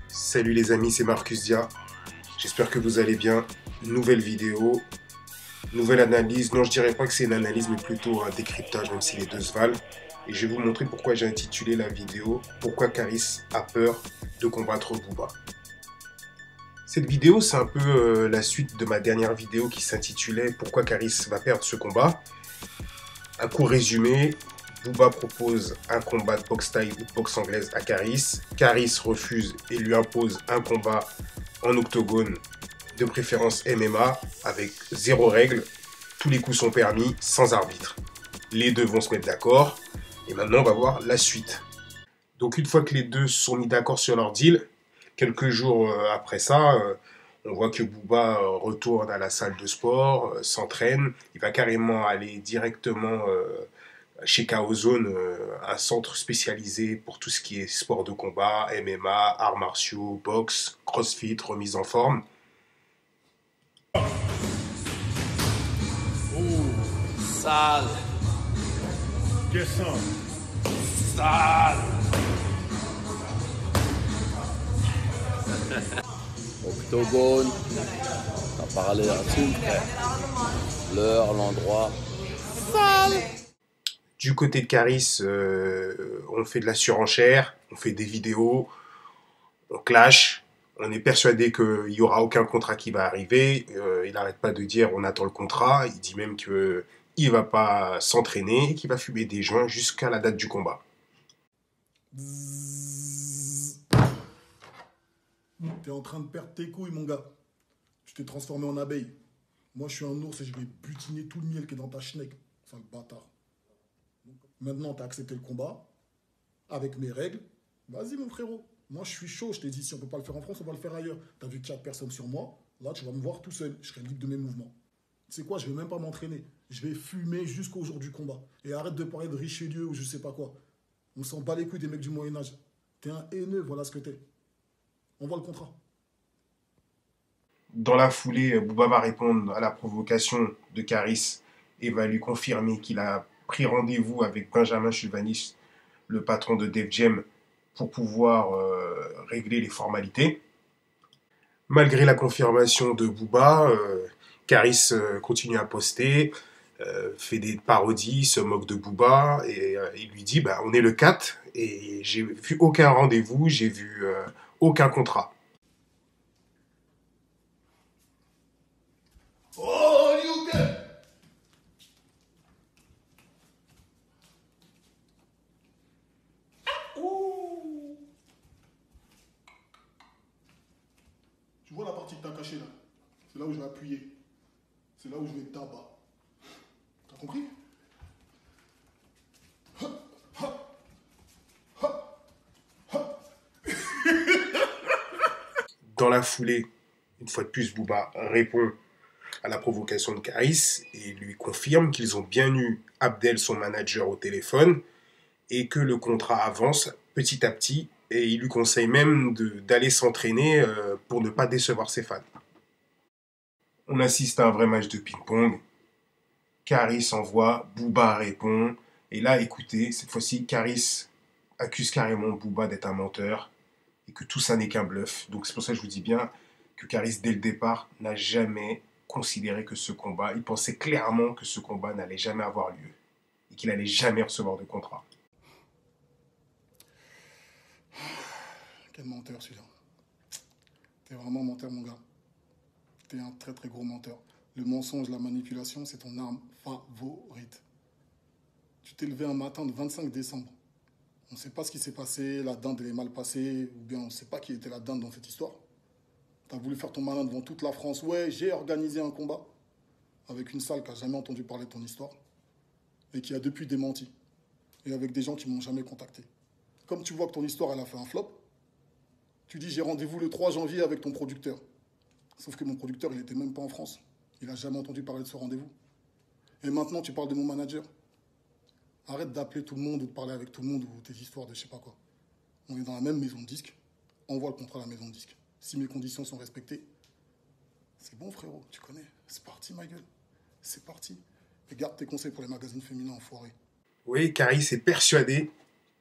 Salut les amis, c'est Marcus Dia. J'espère que vous allez bien. Nouvelle vidéo, nouvelle analyse. Non, je dirais pas que c'est une analyse, mais plutôt un décryptage, même si les deux se valent. Et je vais vous montrer pourquoi j'ai intitulé la vidéo « Pourquoi Caris a peur de combattre Booba ». Cette vidéo, c'est un peu la suite de ma dernière vidéo qui s'intitulait « Pourquoi Caris va perdre ce combat ». Un court résumé, Booba propose un combat de boxe thaï ou de boxe anglaise à Caris. Caris refuse et lui impose un combat en octogone, de préférence MMA, avec zéro règle. Tous les coups sont permis, sans arbitre. Les deux vont se mettre d'accord. Et maintenant, on va voir la suite. Donc, une fois que les deux sont mis d'accord sur leur deal, quelques jours après ça, on voit que Booba retourne à la salle de sport, s'entraîne. Il va carrément aller directement chez Kaozone, un centre spécialisé pour tout ce qui est sport de combat, MMA, arts martiaux, boxe, crossfit, remise en forme. Sale. Descends. Sale. Octogone, t'as parlé là-dessus, frère. L'heure, l'endroit. Sale. Du côté de Caris, on fait de la surenchère, on fait des vidéos, on clash. On est persuadé qu'il n'y aura aucun contrat qui va arriver. Il n'arrête pas de dire on attend le contrat. Il dit même qu'il ne va pas s'entraîner et qu'il va fumer des joints jusqu'à la date du combat. T'es en train de perdre tes couilles, mon gars. Tu t'es transformé en abeille. Moi, je suis un ours et je vais butiner tout le miel qui est dans ta schneck. Enfin, le bâtard. Maintenant, t'as accepté le combat. Avec mes règles. Vas-y, mon frérot. Moi, je suis chaud. Je t'ai dit, si on peut pas le faire en France, on va le faire ailleurs. T'as vu 4 personnes sur moi. Là, tu vas me voir tout seul. Je serai libre de mes mouvements. Tu sais quoi, je vais même pas m'entraîner. Je vais fumer jusqu'au jour du combat. Et arrête de parler de Richelieu ou je sais pas quoi. On s'en bat les couilles des mecs du Moyen-Âge. T'es un haineux, voilà ce que t'es. On voit le contrat. Dans la foulée, Booba va répondre à la provocation de Caris et va lui confirmer qu'il a pris rendez-vous avec Benjamin Chuvanis, le patron de Def Jam, pour pouvoir régler les formalités. Malgré la confirmation de Booba, Caris continue à poster, fait des parodies, se moque de Booba et il lui dit bah, on est le 4 et j'ai vu aucun rendez-vous, j'ai vu aucun contrat. Oh, you get. Tu vois la partie que t'as cachée là? C'est là où je vais appuyer. C'est là où je vais tabac. T'as compris? Dans la foulée, une fois de plus, Booba répond à la provocation de Caris et lui confirme qu'ils ont bien eu Abdel, son manager, au téléphone et que le contrat avance petit à petit et il lui conseille même d'aller s'entraîner pour ne pas décevoir ses fans. On assiste à un vrai match de ping-pong. Caris envoie, Booba répond. Et là, écoutez, cette fois-ci, Caris accuse carrément Booba d'être un menteur et que tout ça n'est qu'un bluff. Donc c'est pour ça que je vous dis bien que Caris, dès le départ, n'a jamais considéré que ce combat, il pensait clairement que ce combat n'allait jamais avoir lieu et qu'il n'allait jamais recevoir de contrat. Quel menteur celui-là. T'es vraiment menteur, mon gars. T'es un très très gros menteur. Le mensonge, la manipulation, c'est ton arme favorite. Tu t'es levé un matin de 25 décembre. On ne sait pas ce qui s'est passé, la dinde elle est mal passée, ou bien on ne sait pas qui était la dinde dans cette histoire. T'as voulu faire ton malin devant toute la France. Ouais, j'ai organisé un combat avec une salle qui n'a jamais entendu parler de ton histoire et qui a depuis démenti. Et avec des gens qui ne m'ont jamais contacté. Comme tu vois que ton histoire, elle a fait un flop, tu dis j'ai rendez-vous le 3 janvier avec ton producteur. Sauf que mon producteur, il n'était même pas en France. Il n'a jamais entendu parler de ce rendez-vous. Et maintenant, tu parles de mon manager. Arrête d'appeler tout le monde ou de parler avec tout le monde ou tes histoires de je sais pas quoi. On est dans la même maison de disques. Envoie le contrat à la maison de disques. Si mes conditions sont respectées, c'est bon, frérot, tu connais. C'est parti, ma gueule. C'est parti. Et garde tes conseils pour les magazines féminins enfoirés. Oui, Caris est persuadé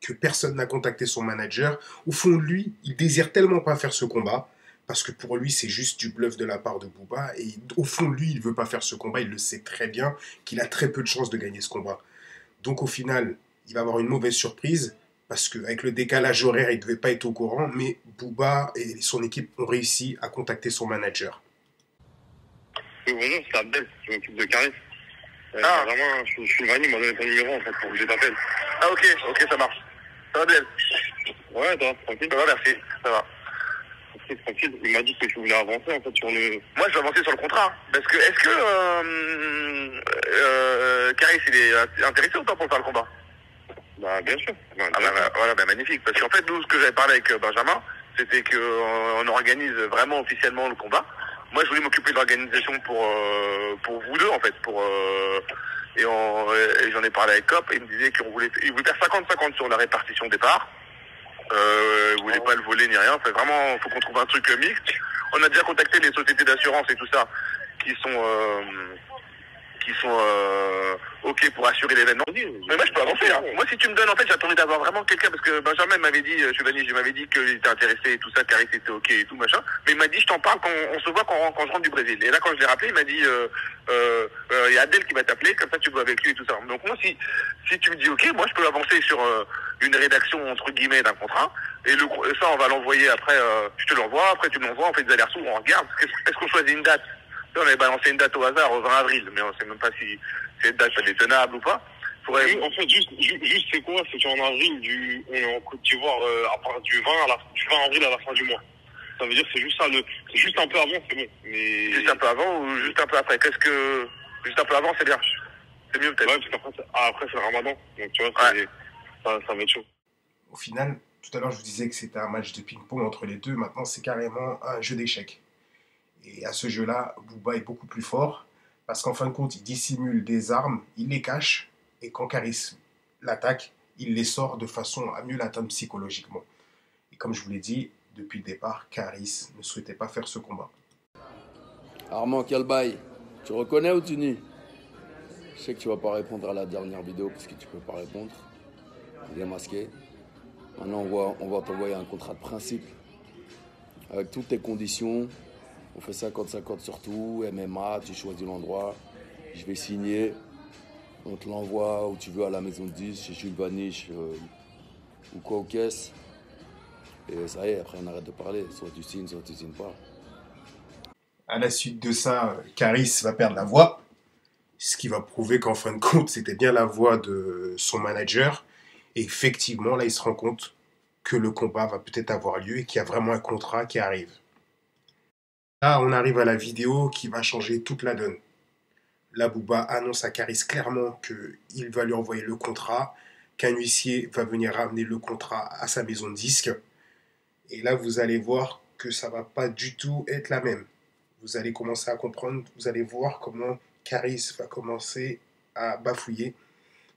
que personne n'a contacté son manager. Au fond de lui, il désire tellement pas faire ce combat, parce que pour lui, c'est juste du bluff de la part de Booba. Et au fond de lui, il veut pas faire ce combat. Il le sait très bien qu'il a très peu de chances de gagner ce combat. Donc au final, il va avoir une mauvaise surprise, parce qu'avec le décalage horaire, il ne devait pas être au courant, mais Booba et son équipe ont réussi à contacter son manager. Oui, bonjour, c'est Abdel, je m'occupe de Caris. Vraiment, je suis Vanny, il m'a donné ton numéro en fait pour que je t'appelle. Ah ok, ça marche. Ça va Abdel? Ouais, toi, tranquille. Ça va, merci, ça va. Tranquille, il m'a dit que tu voulais avancer en fait sur le... Moi je vais avancer sur le contrat. Parce que, est-ce que Caris il est intéressé ou pas pour faire le combat? Bah bien sûr. Voilà, magnifique. Parce qu'en fait, nous, ce que j'avais parlé avec Benjamin, c'était qu'on organise vraiment officiellement le combat. Moi, je voulais m'occuper de l'organisation pour vous deux, en fait. Et j'en ai parlé avec Cop, et il me disait qu'il voulait faire 50-50 sur la répartition au départ. Il voulait pas le voler ni rien. Enfin, vraiment, faut qu'on trouve un truc mixte. On a déjà contacté les sociétés d'assurance et tout ça, qui sont ok pour assurer l'événement. Mais moi je peux avancer. Hein. Moi si tu me donnes, en fait j'attendais d'avoir vraiment quelqu'un, parce que Benjamin m'avait dit, je m'avais dit qu'il était intéressé et tout ça, Caris était ok et tout machin. Mais il m'a dit je t'en parle quand on se voit quand je rentre du Brésil. Et là quand je l'ai rappelé, il m'a dit il y a Adèle qui va t'appeler, comme ça tu vois avec lui et tout ça. Donc moi si tu me dis ok, moi je peux avancer sur une rédaction entre guillemets d'un contrat. Et ça on va l'envoyer après, je te l'envoie, après tu me l'envoies, on fait des allers-retours, on regarde. Est-ce qu'on choisit une date? On avait balancé une date au hasard, au 20 avril, mais on ne sait même pas si cette date est tenable ou pas. En fait, juste c'est quoi? C'est qu'en avril, on est en Côte d'Ivoire à part du 20 avril à la fin du mois. Ça veut dire que c'est juste ça, c'est juste un peu avant, c'est bon. Mais... Juste un peu avant ou juste un peu après? Juste un peu avant, c'est bien. C'est mieux peut-être. Ouais, parce qu'après c'est le ramadan, donc tu vois, ça va être chaud. Au final, tout à l'heure je vous disais que c'était un match de ping-pong entre les deux, maintenant c'est carrément un jeu d'échecs. Et à ce jeu-là, Booba est beaucoup plus fort, parce qu'en fin de compte, il dissimule des armes, il les cache, et quand Caris l'attaque, il les sort de façon à mieux l'atteindre psychologiquement. Et comme je vous l'ai dit, depuis le départ, Caris ne souhaitait pas faire ce combat. Armand, quel bail? Tu reconnais ou tu nies? Je sais que tu vas pas répondre à la dernière vidéo, parce que tu peux pas répondre. Il est masqué. Maintenant, on va t'envoyer un contrat de principe, avec toutes tes conditions. On fait 50-50 sur tout, MMA, tu choisis l'endroit, je vais signer, on te l'envoie où tu veux à la maison de 10, chez Jules Vaniche ou quoi aux caisses. Et ça y est, après on arrête de parler, soit tu signes pas. À la suite de ça, Caris va perdre la voix, ce qui va prouver qu'en fin de compte, c'était bien la voix de son manager. Et effectivement, là, il se rend compte que le combat va peut-être avoir lieu et qu'il y a vraiment un contrat qui arrive. Là, on arrive à la vidéo qui va changer toute la donne. Là, Booba annonce à Caris clairement qu'il va lui envoyer le contrat, qu'un huissier va venir ramener le contrat à sa maison de disques. Et là, vous allez voir que ça ne va pas du tout être la même. Vous allez commencer à comprendre, vous allez voir comment Caris va commencer à bafouiller.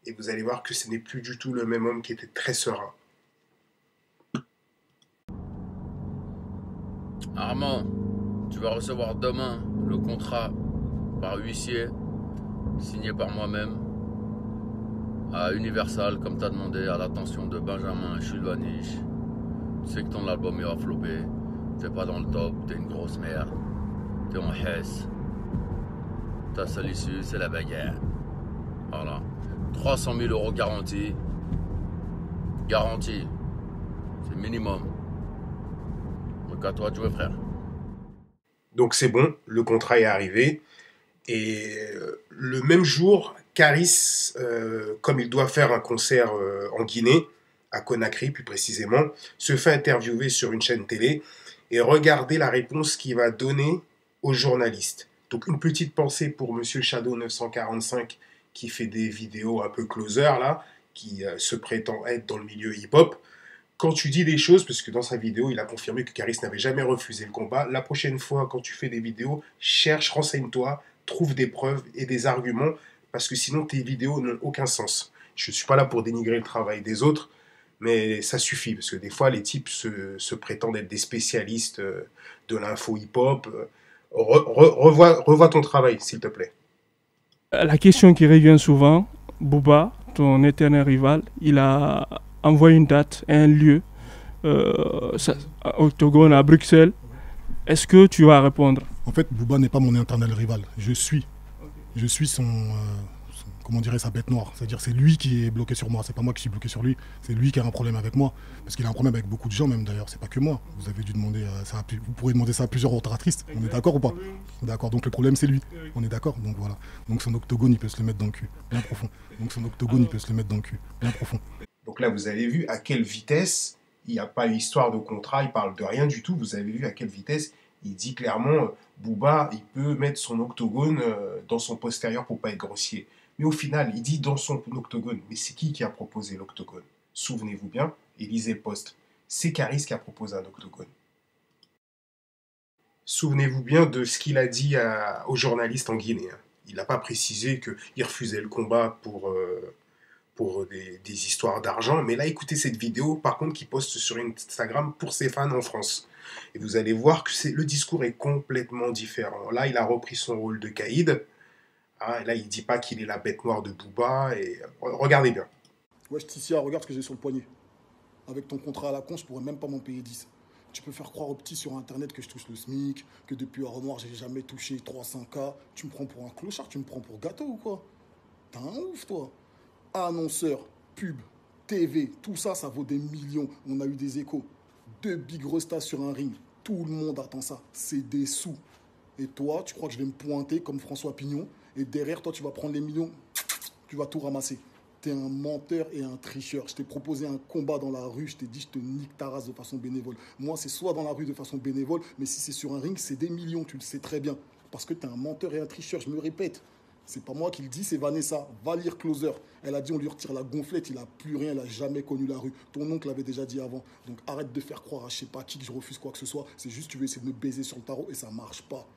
Et vous allez voir que ce n'est plus du tout le même homme qui était très serein. Armand, tu vas recevoir demain le contrat par huissier, signé par moi-même, à Universal, comme tu as demandé, à l'attention de Benjamin Chulvaniche. Tu sais que ton album il va flopper, t'es pas dans le top, t'es une grosse merde, t'es en hesse. Ta seule issue, c'est la bagarre. Voilà. 300 000 € garantis. Garantie. C'est minimum. Donc à toi de jouer, frère. Donc c'est bon, le contrat est arrivé. Et le même jour, Caris, comme il doit faire un concert en Guinée, à Conakry plus précisément, se fait interviewer sur une chaîne télé et regardez la réponse qu'il va donner aux journalistes. Donc une petite pensée pour Monsieur Shadow 945 qui fait des vidéos un peu closer là, qui se prétend être dans le milieu hip-hop. Quand tu dis des choses, parce que dans sa vidéo, il a confirmé que Caris n'avait jamais refusé le combat, la prochaine fois, quand tu fais des vidéos, cherche, renseigne-toi, trouve des preuves et des arguments, parce que sinon tes vidéos n'ont aucun sens. Je ne suis pas là pour dénigrer le travail des autres, mais ça suffit, parce que des fois, les types se prétendent être des spécialistes de l'info hip-hop. Revois ton travail, s'il te plaît. La question qui revient souvent, Booba, ton éternel rival, il a envoie une date, un lieu, Octogone à Bruxelles, est-ce que tu vas répondre? En fait, Booba n'est pas mon éternel rival. Je suis comment dirait sa bête noire. C'est-à-dire c'est lui qui est bloqué sur moi. C'est pas moi qui suis bloqué sur lui. C'est lui qui a un problème avec moi. Parce qu'il a un problème avec beaucoup de gens même d'ailleurs. C'est pas que moi. Vous avez dû demander ça. Vous pourrez demander ça à plusieurs oratrices. On est d'accord ou pas? D'accord. Donc le problème c'est lui. On est d'accord. Donc voilà. Donc son octogone il peut se le mettre dans le cul. Bien profond. Donc son octogone il peut se le mettre dans le cul. Bien profond. Donc là vous avez vu à quelle vitesse, il n'y a pas eu histoire de contrat, il parle de rien du tout. Vous avez vu à quelle vitesse il dit clairement Booba il peut mettre son octogone dans son postérieur pour pas être grossier. Mais au final, il dit dans son octogone. Mais c'est qui a proposé l'octogone? Souvenez-vous bien, et lisez le post. C'est Caris qui a proposé un octogone. Souvenez-vous bien de ce qu'il a dit aux journalistes en Guinée. Il n'a pas précisé qu'il refusait le combat pour des histoires d'argent. Mais là, écoutez cette vidéo, par contre, qu'il poste sur Instagram pour ses fans en France. Et vous allez voir que le discours est complètement différent. Là, il a repris son rôle de caïd. Là, il ne dit pas qu'il est la bête noire de Booba. Et regardez bien. Wesh Tissia, regarde ce que j'ai sur le poignet. Avec ton contrat à la con, je pourrais même pas m'en payer 10. Tu peux faire croire aux petits sur internet que je touche le SMIC, que depuis Armoire, j'ai jamais touché 300K. Tu me prends pour un clochard, tu me prends pour gâteau ou quoi? T'es un ouf, toi. Annonceur, pub, TV, tout ça, ça vaut des millions. On a eu des échos. 2 big restas sur un ring. Tout le monde attend ça. C'est des sous. Et toi, tu crois que je vais me pointer comme François Pignon? Et derrière, toi, tu vas prendre les millions, tu vas tout ramasser. T'es un menteur et un tricheur. Je t'ai proposé un combat dans la rue, je t'ai dit, je te nique ta race de façon bénévole. Moi, c'est soit dans la rue de façon bénévole, mais si c'est sur un ring, c'est des millions, tu le sais très bien. Parce que t'es un menteur et un tricheur, je me répète. C'est pas moi qui le dis, c'est Vanessa. Va lire Closer. Elle a dit, on lui retire la gonflette, il a plus rien, il a jamais connu la rue. Ton oncle l'avait déjà dit avant. Donc arrête de faire croire à je sais pas qui que je refuse quoi que ce soit. C'est juste, tu veux essayer de me baiser sur le tarot et ça marche pas.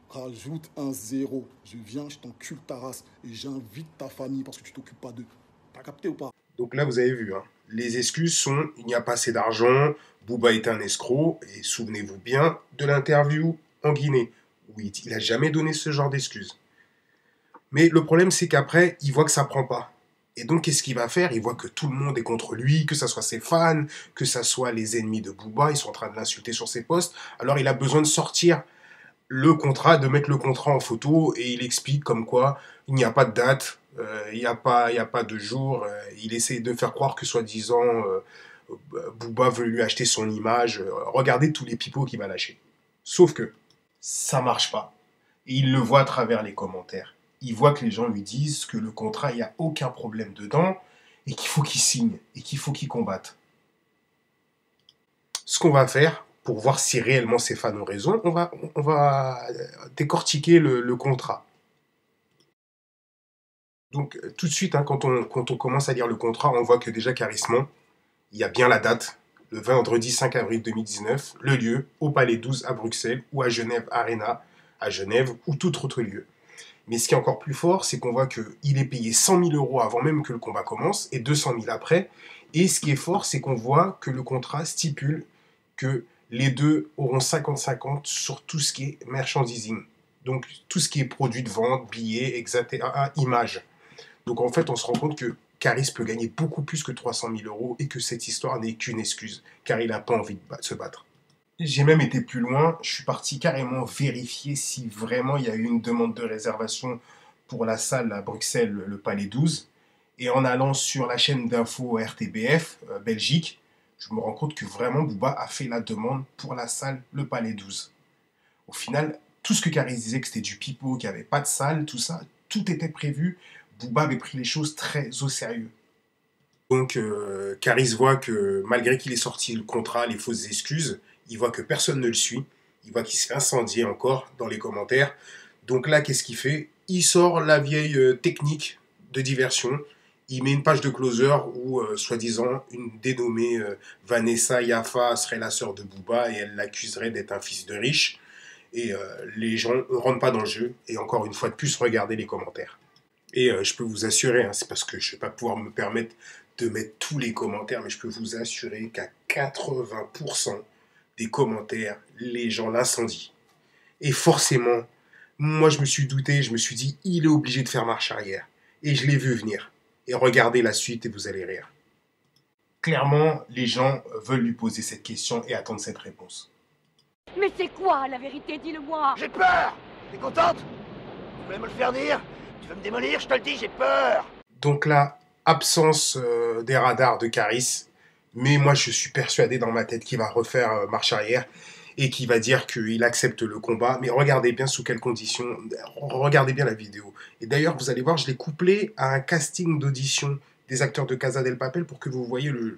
Rajoute un 0. Je viens, je t'encule ta race et j'invite ta famille parce que tu t'occupes pas d'eux. T'as capté ou pas? Donc là, vous avez vu, les excuses sont il n'y a pas assez d'argent, Booba est un escroc, et souvenez-vous bien de l'interview en Guinée, où il n'a jamais donné ce genre d'excuses. Mais le problème, c'est qu'après, il voit que ça prend pas. Et donc, qu'est-ce qu'il va faire? Il voit que tout le monde est contre lui, que ce soit ses fans, que ce soit les ennemis de Booba, ils sont en train de l'insulter sur ses posts. Alors, il a besoin de sortir le contrat, de mettre le contrat en photo, et il explique comme quoi il n'y a pas de date, il n'y a pas de jour, il essaie de faire croire que soi-disant Booba veut lui acheter son image, regardez tous les pipeaux qu'il va lâcher. Sauf que ça marche pas, et il le voit à travers les commentaires. Il voit que les gens lui disent que le contrat, il n'y a aucun problème dedans, et qu'il faut qu'il signe, et qu'il faut qu'il combatte. Ce qu'on va faire, pour voir si réellement ses fans ont raison, on va décortiquer le contrat. Donc tout de suite, quand on commence à lire le contrat, on voit que déjà Carisman, il y a bien la date, le vendredi 5 avril 2019, le lieu, au Palais 12 à Bruxelles, ou à Genève Arena, à Genève, ou tout autre lieu. Mais ce qui est encore plus fort, c'est qu'on voit qu'il est payé 100 000 € avant même que le combat commence, et 200 000 après. Et ce qui est fort, c'est qu'on voit que le contrat stipule que les deux auront 50-50 sur tout ce qui est merchandising. Donc, tout ce qui est produit de vente, billets, etc., images. Donc, en fait, on se rend compte que Caris peut gagner beaucoup plus que 300 000 € et que cette histoire n'est qu'une excuse, car il n'a pas envie de se battre. J'ai même été plus loin, je suis parti carrément vérifier si vraiment il y a eu une demande de réservation pour la salle à Bruxelles, le Palais 12. Et en allant sur la chaîne d'info RTBF, Belgique, je me rends compte que vraiment Booba a fait la demande pour la salle, le Palais 12. Au final, tout ce que Caris disait que c'était du pipeau, qu'il n'y avait pas de salle, tout ça, tout était prévu. Booba avait pris les choses très au sérieux. Donc Caris voit que malgré qu'il ait sorti le contrat, les fausses excuses, il voit que personne ne le suit. Il voit qu'il se fait incendier encore dans les commentaires. Donc là, qu'est-ce qu'il fait? Il sort la vieille technique de diversion. Il met une page de Closer où, soi-disant, une dénommée Vanessa Yafa serait la sœur de Booba et elle l'accuserait d'être un fils de riche. Et les gens ne rentrent pas dans le jeu. Et encore une fois de plus, regardez les commentaires. Et je peux vous assurer, c'est parce que je ne vais pas pouvoir me permettre de mettre tous les commentaires, mais je peux vous assurer qu'à 80% des commentaires, les gens l'incendient. Et forcément, moi je me suis douté, je me suis dit, il est obligé de faire marche arrière. Et je l'ai vu venir. Et regardez la suite et vous allez rire. Clairement, les gens veulent lui poser cette question et attendent cette réponse. Mais c'est quoi la vérité, dis-le-moi? J'ai peur! T'es contente? Tu voulais me le faire dire? Tu veux me démolir? Je te le dis, j'ai peur! Donc là, absence des radars de Caris. Mais moi, je suis persuadé dans ma tête qu'il va refaire marche arrière et qu'il va dire qu'il accepte le combat. Mais regardez bien sous quelles conditions. Regardez bien la vidéo. Et d'ailleurs, vous allez voir, je l'ai couplé à un casting d'audition des acteurs de Casa del Papel pour que vous voyez le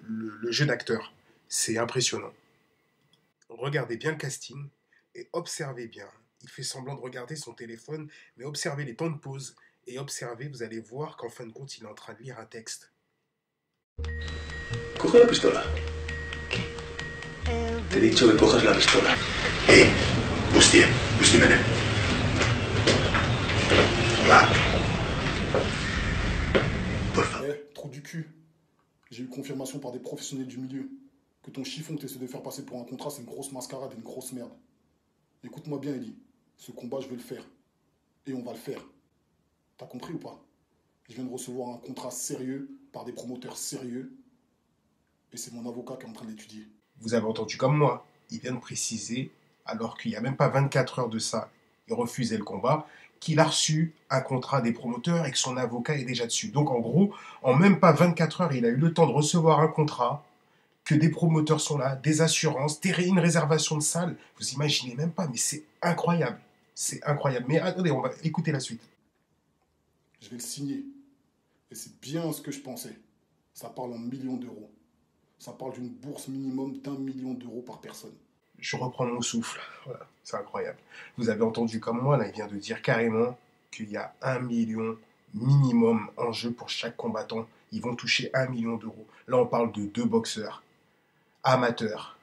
jeu d'acteur. C'est impressionnant. Regardez bien le casting et observez bien. Il fait semblant de regarder son téléphone, mais observez les temps de pause et observez, vous allez voir qu'en fin de compte, il est en train de lire un texte. Coge la pistola. Te he dicho que cojas la pistola. Busti Menem. Va. Por favor. Trou du cul. J'ai eu confirmation par des professionnels du milieu que ton chiffon que tu essaies de faire passer pour un contrat, c'est une grosse mascarade et une grosse merde. Écoute-moi bien, Eli. Ce combat, je vais le faire. Et on va le faire. T'as compris ou pas? Je viens de recevoir un contrat sérieux par des promoteurs sérieux. Et c'est mon avocat qui est en train d'étudier. Vous avez entendu comme moi. Il vient de préciser, alors qu'il n'y a même pas 24 heures de ça, il refusait le combat, qu'il a reçu un contrat des promoteurs et que son avocat est déjà dessus. Donc en gros, en même pas 24 heures, il a eu le temps de recevoir un contrat, que des promoteurs sont là, des assurances, une réservation de salle. Vous imaginez même pas, mais c'est incroyable. C'est incroyable. Mais attendez, on va écouter la suite. Je vais le signer. Et c'est bien ce que je pensais. Ça parle en millions d'euros. Ça parle d'une bourse minimum d'1 million d'euros par personne. Je reprends mon souffle. Voilà, c'est incroyable. Vous avez entendu comme moi, là, il vient de dire carrément qu'il y a 1 million minimum en jeu pour chaque combattant. Ils vont toucher 1 million d'euros. Là, on parle de 2 boxeurs amateurs,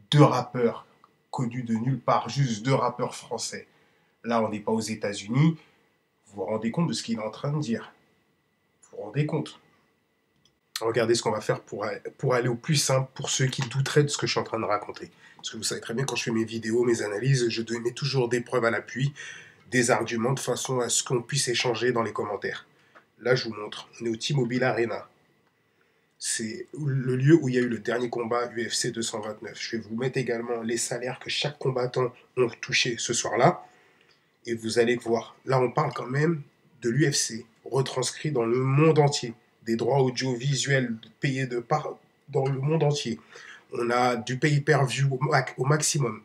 2 rappeurs connus de nulle part, juste 2 rappeurs français. Là, on n'est pas aux États-Unis. Vous vous rendez compte de ce qu'il est en train de dire? Vous vous rendez compte? Regardez ce qu'on va faire pour aller au plus simple pour ceux qui douteraient de ce que je suis en train de raconter. Parce que vous savez très bien, quand je fais mes vidéos, mes analyses, je mets toujours des preuves à l'appui, des arguments de façon à ce qu'on puisse échanger dans les commentaires. Là, je vous montre. On est au T-Mobile Arena. C'est le lieu où il y a eu le dernier combat UFC 229. Je vais vous mettre également les salaires que chaque combattant ont touché ce soir-là. Et vous allez voir. Là, on parle quand même de l'UFC, retranscrit dans le monde entier. Des droits audiovisuels payés dans le monde entier. On a du pay-per-view au maximum.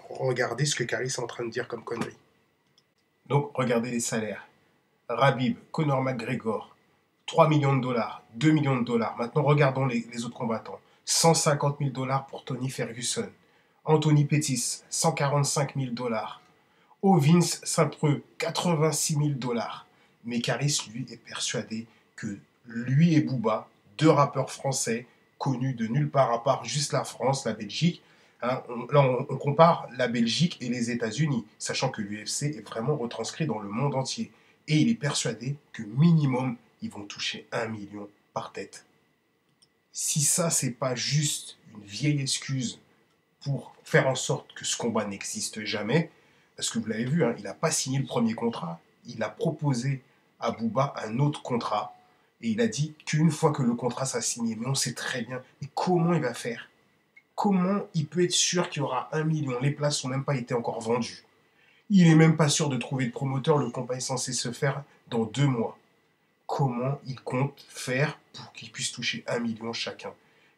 Regardez ce que Caris est en train de dire comme connerie. Donc, regardez les salaires. Khabib, Conor McGregor, 3 millions de dollars, 2 millions de dollars. Maintenant, regardons les autres combattants. 150 000 dollars pour Tony Ferguson. Anthony Pettis, 145 000 dollars. Ovins Saint-Preux, 86 000 dollars. Mais Caris, lui, est persuadé que lui et Booba, 2 rappeurs français connus de nulle part à part juste la France, la Belgique. Hein, on compare la Belgique et les États-Unis, sachant que l'UFC est vraiment retranscrit dans le monde entier. Et il est persuadé que minimum, ils vont toucher 1 million par tête. Si ça, c'est pas juste une vieille excuse pour faire en sorte que ce combat n'existe jamais, parce que vous l'avez vu, hein, il n'a pas signé le premier contrat, il a proposé à Booba un autre contrat, et il a dit qu'une fois que le contrat sera signé, mais on sait très bien, mais comment il va faire? Comment il peut être sûr qu'il y aura 1 million? Les places n'ont même pas été encore vendues. Il n'est même pas sûr de trouver de promoteur, le combat est censé se faire dans 2 mois. Comment il compte faire pour qu'il puisse toucher 1 million chacun?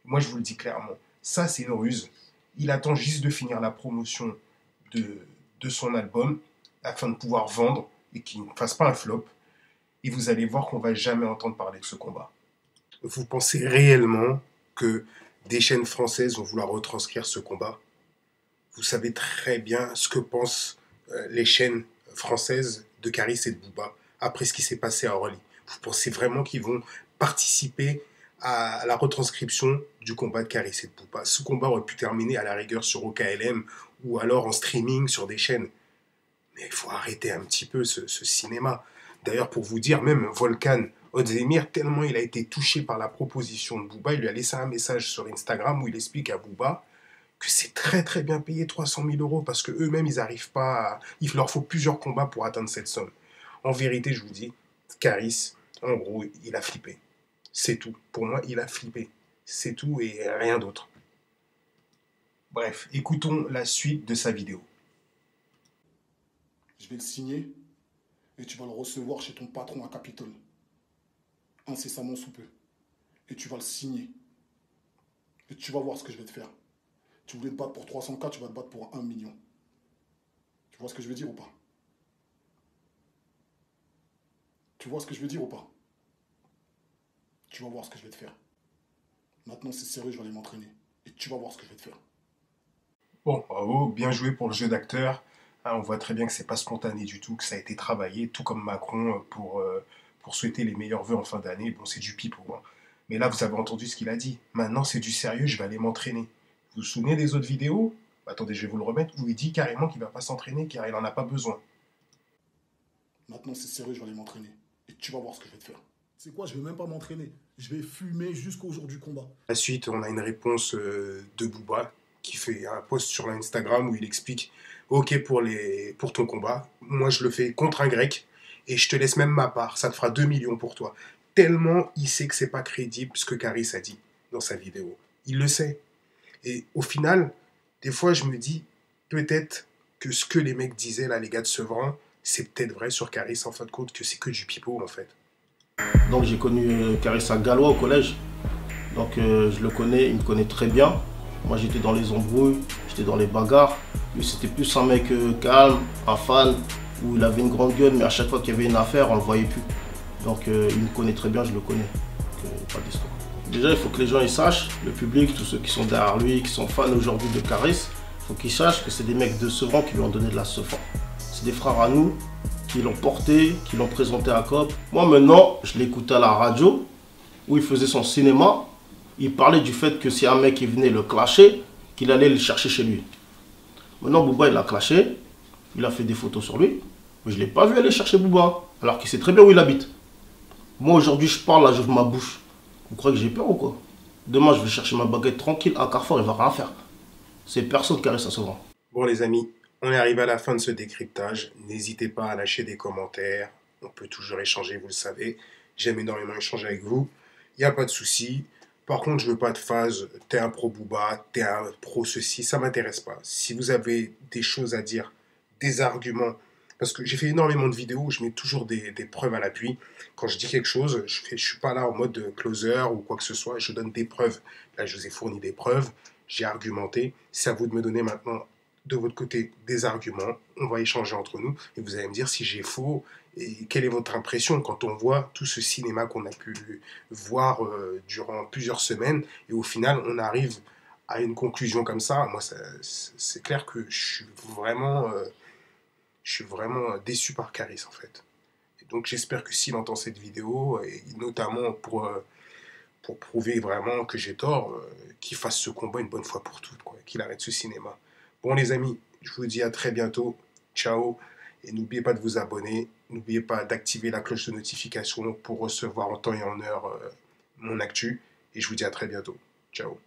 Moi, je vous le dis clairement, ça c'est une ruse. Il attend juste de finir la promotion de son album afin de pouvoir vendre et qu'il ne fasse pas un flop. Et vous allez voir qu'on ne va jamais entendre parler de ce combat. Vous pensez réellement que des chaînes françaises vont vouloir retranscrire ce combat? Vous savez très bien ce que pensent les chaînes françaises de Caris et de Booba après ce qui s'est passé à Orly. Vous pensez vraiment qu'ils vont participer à la retranscription du combat de Caris et de Booba? Ce combat aurait pu terminer à la rigueur sur OKLM ou alors en streaming sur des chaînes. Mais il faut arrêter un petit peu ce cinéma. D'ailleurs, pour vous dire, même Volkan Ozdemir, tellement il a été touché par la proposition de Booba, il lui a laissé un message sur Instagram où il explique à Booba que c'est très très bien payé 300 000 euros parce qu'eux-mêmes, ils n'arrivent pas il leur faut plusieurs combats pour atteindre cette somme. En vérité, je vous dis, Caris, en gros, il a flippé. C'est tout. Pour moi, il a flippé. C'est tout et rien d'autre. Bref, écoutons la suite de sa vidéo. Je vais le signer et tu vas le recevoir chez ton patron à Capitole. Incessamment sous peu. Et tu vas le signer. Et tu vas voir ce que je vais te faire. Tu voulais te battre pour 300K, tu vas te battre pour 1 million. Tu vois ce que je veux dire ou pas? Tu vois ce que je veux dire ou pas? Tu vas voir ce que je vais te faire. Maintenant, c'est sérieux, je vais aller m'entraîner. Et tu vas voir ce que je vais te faire. Bon, bravo, bien joué pour le jeu d'acteur. Hein, on voit très bien que c'est pas spontané du tout, que ça a été travaillé, tout comme Macron pour souhaiter les meilleurs vœux en fin d'année. Bon, c'est du pipeau. Hein. Mais là, vous avez entendu ce qu'il a dit. Maintenant, c'est du sérieux, je vais aller m'entraîner. Vous vous souvenez des autres vidéos? Attendez, je vais vous le remettre, où il dit carrément qu'il va pas s'entraîner car il n'en a pas besoin. Maintenant, c'est sérieux, je vais aller m'entraîner. Et tu vas voir ce que je vais te faire. C'est quoi, je vais même pas m'entraîner. Je vais fumer jusqu'au jour du combat. La suite, on a une réponse de Booba qui fait un post sur l'Instagram où il explique « Ok pour ton combat, moi je le fais contre un grec et je te laisse même ma part, ça te fera 2 millions pour toi. » Tellement il sait que c'est pas crédible ce que Caris a dit dans sa vidéo. Il le sait. Et au final, des fois je me dis peut-être que ce que les mecs disaient là, les gars de Sevran, c'est peut-être vrai sur Caris en fin de compte, que c'est que du pipeau en fait. Donc j'ai connu Caris à Gallois au collège. Donc je le connais, il me connaît très bien. Moi j'étais dans les embrouilles, j'étais dans les bagarres. Lui c'était plus un mec calme, un fan, où il avait une grande gueule, mais à chaque fois qu'il y avait une affaire, on le voyait plus. Donc il me connaît très bien, je le connais. Donc, pas d'histoire. Déjà il faut que les gens ils sachent, le public, tous ceux qui sont derrière lui, qui sont fans aujourd'hui de Caris, il faut qu'ils sachent que c'est des mecs de Sevran qui lui ont donné de la Sevran. C'est des frères à nous qui l'ont porté, qui l'ont présenté à COP. Moi maintenant, je l'écoutais à la radio, où il faisait son cinéma. Il parlait du fait que si un mec il venait le clasher, qu'il allait le chercher chez lui. Maintenant Booba il l'a clashé, il a fait des photos sur lui, mais je ne l'ai pas vu aller chercher Booba, alors qu'il sait très bien où il habite. Moi aujourd'hui je parle, là j'ouvre ma bouche. Vous croyez que j'ai peur ou quoi? Demain je vais chercher ma baguette tranquille à Carrefour, il va rien faire. C'est personne qui reste à Sevran. Bon les amis, on est arrivé à la fin de ce décryptage. N'hésitez pas à lâcher des commentaires. On peut toujours échanger, vous le savez. J'aime énormément échanger avec vous. Il n'y a pas de souci. Par contre, je veux pas de phase, t'es un pro Booba, t'es un pro ceci, ça m'intéresse pas. Si vous avez des choses à dire, des arguments, parce que j'ai fait énormément de vidéos où je mets toujours des preuves à l'appui. Quand je dis quelque chose, je suis pas là en mode closer ou quoi que ce soit, je donne des preuves. Là, je vous ai fourni des preuves, j'ai argumenté. C'est à vous de me donner maintenant, de votre côté, des arguments. On va échanger entre nous et vous allez me dire si j'ai faux. Et quelle est votre impression quand on voit tout ce cinéma qu'on a pu voir durant plusieurs semaines et au final on arrive à une conclusion comme ça? Moi c'est clair que je suis vraiment déçu par Caris en fait. Et donc j'espère que s'il entend cette vidéo, et notamment pour prouver vraiment que j'ai tort, qu'il fasse ce combat une bonne fois pour toutes, qu'il arrête ce cinéma. Bon les amis, je vous dis à très bientôt, ciao. Et n'oubliez pas de vous abonner, n'oubliez pas d'activer la cloche de notification pour recevoir en temps et en heure mon actu. Et je vous dis à très bientôt. Ciao.